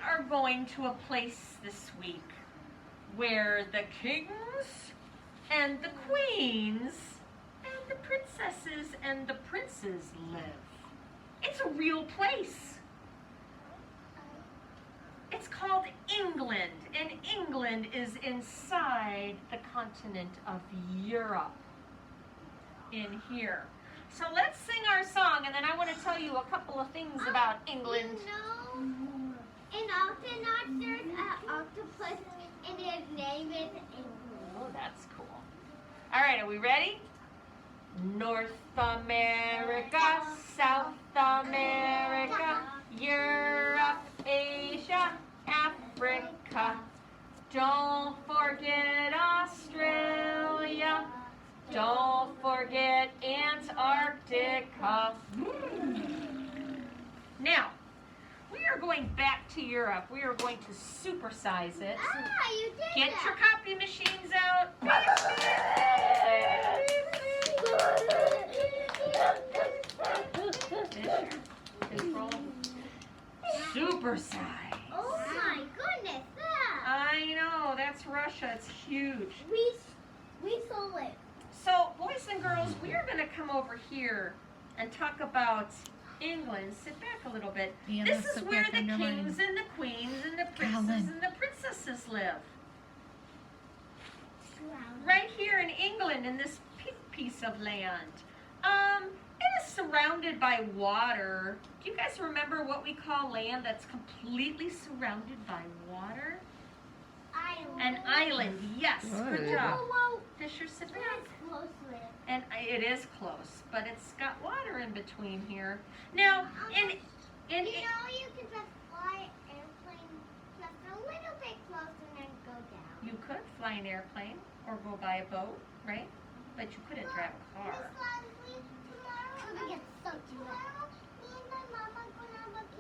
are going to a place this week where the kings and the queens and the princesses and the princes live. It's a real place. It's called England, and England is inside the continent of Europe in here. So let's sing our song, and then I want to tell you a couple of things about England. You know, in Octonauts there's an octopus, and his name is England. Oh, that's cool. All right, are we ready? North America, South America, Europe, Asia, Africa. Don't forget Australia. Don't forget Antarctica. Now, we are going back to Europe. We are going to supersize it. You did Get that. your copy machines out. Supersize. Oh my goodness, that. I know, that's Russia. It's huge. We saw it. So, boys and girls, we are going to come over here and talk about England. Sit back a little bit. Yeah, This let's is sit where back the under mine. kings and the queens and the princes Calvin. and the princesses live. Right here in England, in this piece of land. It is surrounded by water. Do you guys remember what we call land that's completely surrounded by water? An island, yes, good Good. job. Whoa, Fisher, sit back. that's close to it. And it is close, but it's got water in between here. Now, in You know, you can just fly an airplane just a little bit closer and then go down. you could fly an airplane or go by a boat, right? But you couldn't drive a car.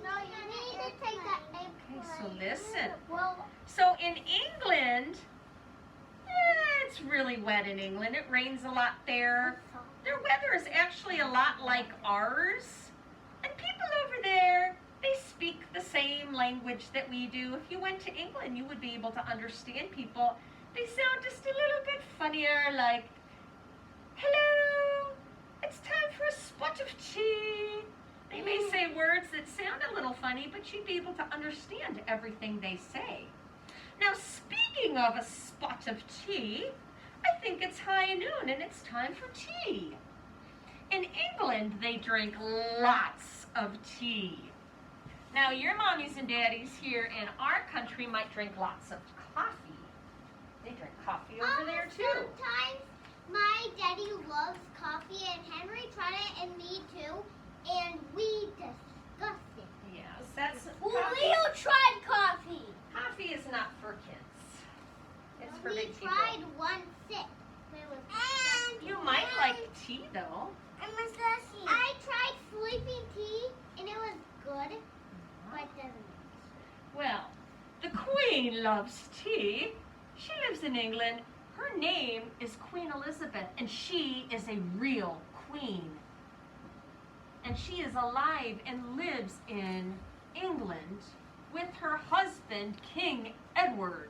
No, you need to take that airplane. Okay, so listen. Well, So in England, it's really wet in England. It rains a lot there. Their weather is actually a lot like ours. And people over there, they speak the same language that we do. If you went to England, you would be able to understand people. They sound just a little bit funnier, like, hello, it's time for a spot of tea. They may say words that sound a little funny, but you'd be able to understand everything they say. Now, speaking of a spot of tea, I think it's high noon and it's time for tea. In England, they drink lots of tea. Now, your mommies and daddies here in our country might drink lots of coffee. They drink coffee over there too. Sometimes my daddy loves coffee, and Henry tried it, and me too, and we discussed it. Yes, that's Leo tried coffee. coffee is not for kids. It's for We big people. tried one sip. It was You might like tea though. I tried sleeping tea, and it was good, but doesn't. Well, the Queen loves tea. She lives in England. Her name is Queen Elizabeth, and she is a real queen. And she is alive and lives in England with her husband, King Edward.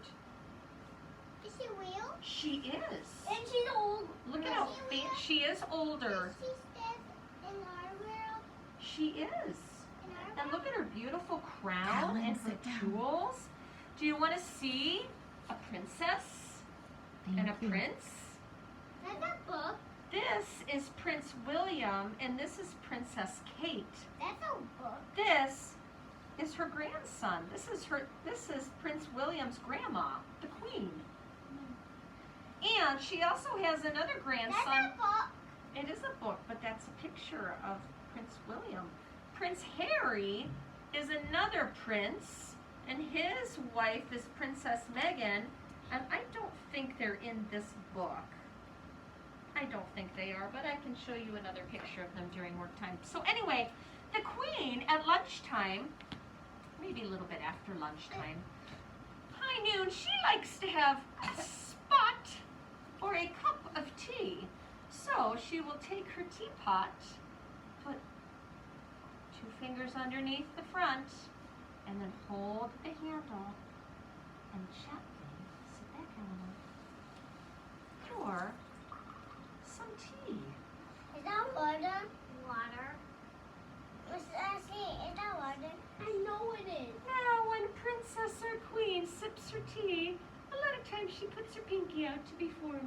Is she real? She is. And she's old. Look at how faint she is older. She stays in our world. She is. In our And look at her beautiful crown Calvin, and her sit down. jewels. Do you want to see a princess and a Thank you. prince? That's a book. This is Prince William and this is Princess Kate. That's a book. This is her grandson. This is Prince William's grandma, the Queen. And she also has another That's grandson. a book. It is a book, but that's a picture of Prince William. Prince Harry is another prince, and his wife is Princess Meghan, and I don't think they're in this book. I don't think they are, but I can show you another picture of them during work time. So anyway, the Queen at lunchtime, maybe a little bit after lunchtime, high noon, she likes to have a spot or a cup of tea. So she will take her teapot, put 2 fingers underneath the front, and then hold the handle and gently sit back, Eleanor. Pour some tea. Is that water? Water. Miss Ashley, is that water? I know it is. Now, when Princess or Queen sips her tea, a lot of times she puts her pinky out to be formal.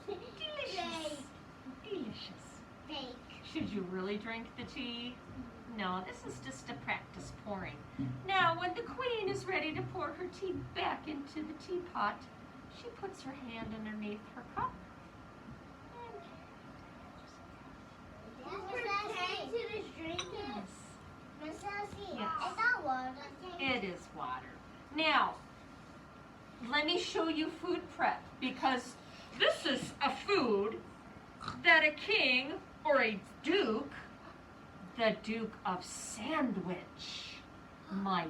Delicious. Delicious. Fake. Should you really drink the tea? No, this is just a practice pouring. Now, when the Queen is ready to pour her tea back into the teapot, she puts her hand underneath her cup. Miss Ashley, Yes, Miss Ashley, Yes. is that water? it is water. Now, let me show you food prep, because this is a food that a king or a duke, the Duke of Sandwich, might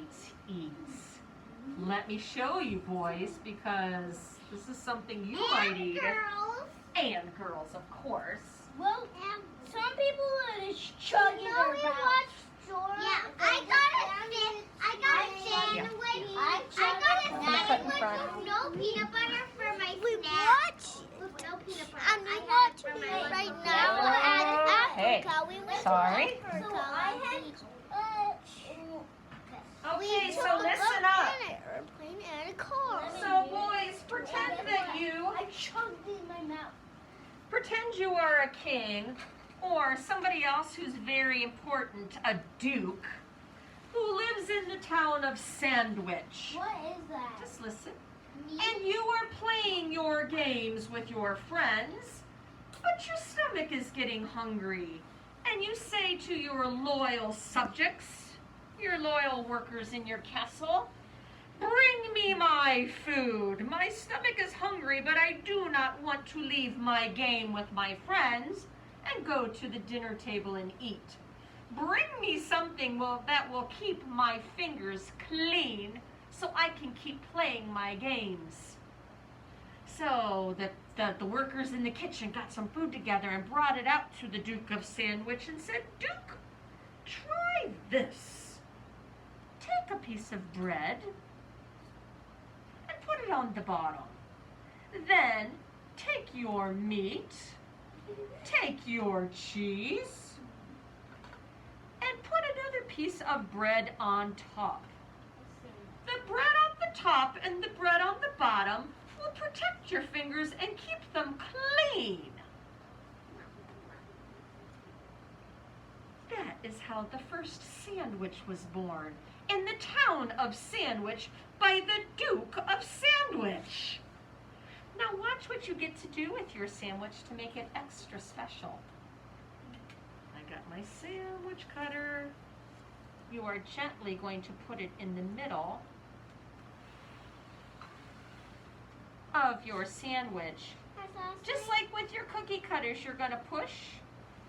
eat. Let me show you, boys, because this is something you might eat. Girls. And girls, of course. Well, some people are just chugging their mouth. Yeah, I got a sandwich. I got a sandwich with no peanut butter for my snack. With no peanut butter. And we want to eat right now at Hey, Africa. We went sorry. to Africa. So I had, Okay, We so took listen a up. on an airplane and a car. So, boys, pretend that you I chugged it in my mouth. pretend you are a king or somebody else who's very important, a duke, who lives in the town of Sandwich. What is that? Just listen. And you are playing your games with your friends, but your stomach is getting hungry. And you say to your loyal subjects, your loyal workers in your castle, "Bring me my food. My stomach is hungry, but I do not want to leave my game with my friends and go to the dinner table and eat. Bring me something that will keep my fingers clean so I can keep playing my games." So the workers in the kitchen got some food together and brought it out to the Duke of Sandwich and said, "Duke, try this. Take a piece of bread and put it on the bottom. Then take your meat, take your cheese, and put another piece of bread on top. The bread on the top and the bread on the bottom will protect your fingers and keep them clean." That is how the first sandwich was born in the town of Sandwich by the Duke of Sandwich. Now watch what you get to do with your sandwich to make it extra special. I got my sandwich cutter. You are gently going to put it in the middle of your sandwich. Just like with your cookie cutters, you're going to push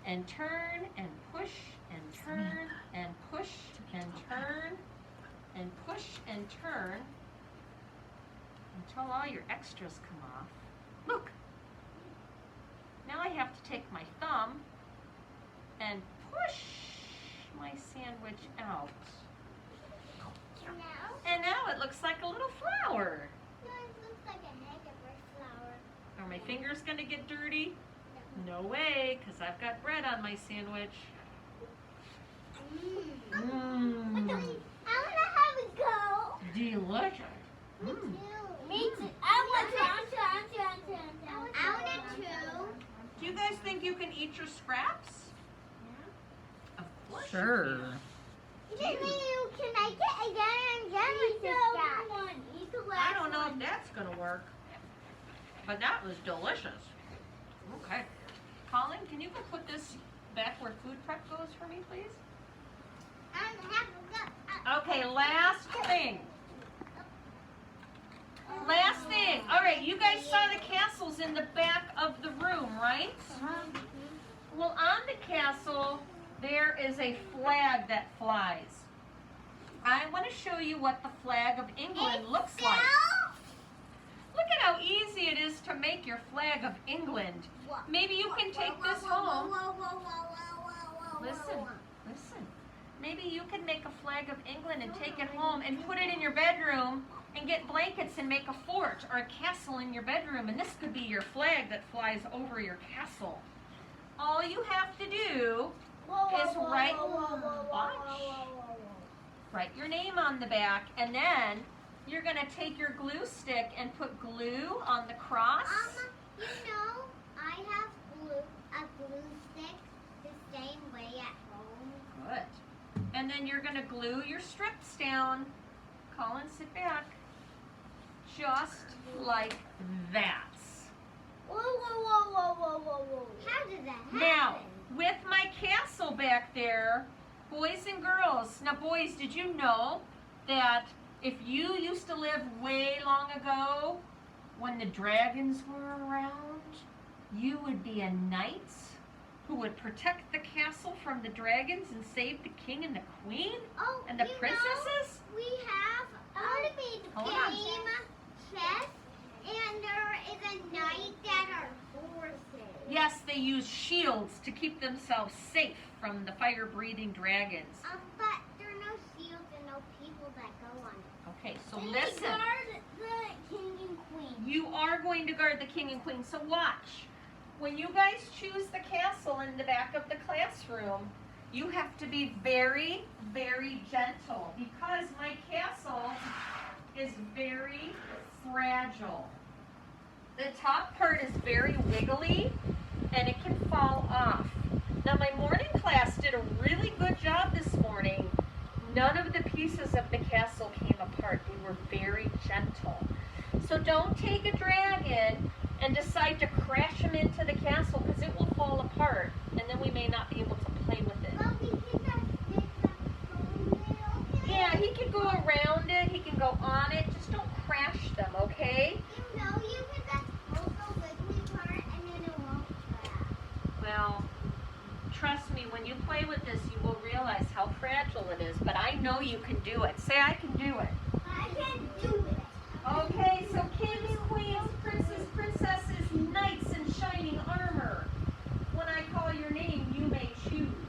and turn and push and turn and push and turn and push and turn until all your extras come off. Look! Now I have to take my thumb and push my sandwich out. And now it looks like a little flower. No, it looks like a negative flower. Are my fingers going to get dirty? No way, because I've got bread on my sandwich. I Mmm. want to have it go. Delicious. Mm. Me too. I want to. I want it too. Do you guys think you can eat your scraps? Of course. you Sure. Can I get again and again with this guy? I don't know if that's going to work, but that was delicious. Okay. Colin, can you go put this back where food prep goes for me, please? Okay, last thing. Last thing. All right, you guys saw the castles in the back of the room, right? Well, on the castle, there is a flag that flies. I want to show you what the flag of England looks like. Look at how easy it is to make your flag of England. Maybe you can take this home. Listen, listen. Maybe you could make a flag of England and take it home and put it in your bedroom and get blankets and make a fort or a castle in your bedroom. And this could be your flag that flies over your castle. All you have to do is write your name on the back, and then you're going to take your glue stick and put glue on the cross. You know, I have a glue stick the same way at home. Good. And then you're going to glue your strips down. Colin, sit back. Just like that. Whoa. How did that happen? Now, with my castle back there, boys and girls. Now, boys, did you know that if you used to live way long ago, when the dragons were around, you would be a knight who would protect the castle from the dragons and save the king and the queen and the princesses? We have a game, chess, and there is a knight that are horses. Yes, they use shields to keep themselves safe from the fire-breathing dragons. But there are no shields and no people that go on it. Okay, so And listen. they guard the king and queen. You are going to guard the king and queen, so watch. When you guys choose the castle in the back of the classroom, you have to be very, very gentle because my castle is very fragile. The top part is very wiggly and it can fall off. Now my morning class did a really good job this morning. None of the pieces of the castle came apart. They were very gentle. So don't take a dragon and decide to crash him into the castle because it will fall apart and then we may not be able to play with it. But we can just stick the okay? Yeah, he can go around it, he can go on it, just don't crash them, okay? You know, you can just hold the wiggly part and then it won't crash. Well, trust me, when you play with this, you will realize how fragile it is, but I know you can do it. Say, I can do it. I can do it. Okay, so